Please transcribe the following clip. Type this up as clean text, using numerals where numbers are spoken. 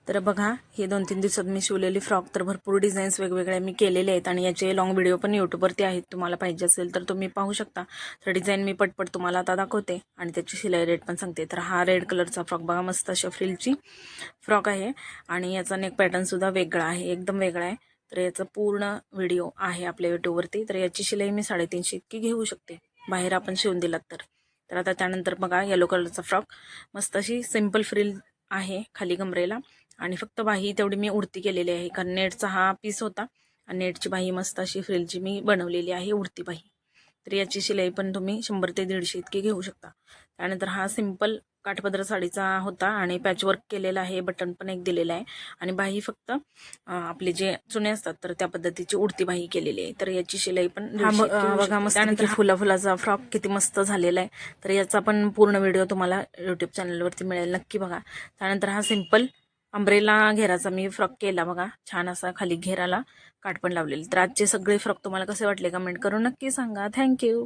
तर बघा हे 2-3 दिवसात मी शिवलेली फ्रॉक तर भरपूर डिझाईन्स वेगवेगळ्या मी केलेले आहेत आणि याचे लॉंग व्हिडिओ पण यूट्यूबवरती आहेत. तुम्हाला पाहिजे असेल तर तुम्ही पाहू शकता. तर डिझाईन मी पटपट तुम्हाला आता दाखवते आणि त्याची शिलाई रेट पण सांगते. तर हा रेड कलरचा फ्रॉक बघा, मस्त अशा फ्रिलची फ्रॉक आहे आणि याचा नेक पॅटर्नसुद्धा वेगळा आहे, एकदम वेगळा आहे. तर याचा पूर्ण व्हिडिओ आहे आपल्या यूट्यूबवरती. तर याची शिलाई मी 350 इतकी घेऊ शकते बाहेर आपण शिवून दिलात तर. तर आता त्यानंतर बघा येलो कलरचा फ्रॉक, मस्त अशी सिंपल फ्रिल आहे खाली कमरेला आणि फक्त बाही तेवढी मी उडती केलेली आहे, कारण नेटचा हा पीस होता आणि नेटची बाही मस्त अशी फ्रिलची मी बनवलेली आहे, उडती बाही. तर याची शिलाई पण तुम्ही 100 ते 150 इतकी घेऊ शकता. त्यानंतर हा सिंपल काठपदर साडीचा होता आणि पॅचवर्क केलेला आहे, बटन पण एक दिलेला आहे आणि बाही फक्त आपले जे चुने असतात तर त्या पद्धतीची उडती बाही केलेली आहे. तर याची शिलाई पण 150 बघा, मस्त त्यानंतर फुलाचा फ्रॉक किती मस्त झालेला आहे. तर याचा पण पूर्ण व्हिडिओ तुम्हाला यूट्यूब चॅनलवरती मिळेल, नक्की बघा. त्यानंतर हा सिंपल अंब्रेला घेराचा मी फ्रॉक केला बघा, छान असा खाली घेराला काठ पण लावलेली. तर आजचे सगळे फ्रॉक तुम्हाला कसे वाटले कमेंट करून नक्की सांगा. थँक्यू.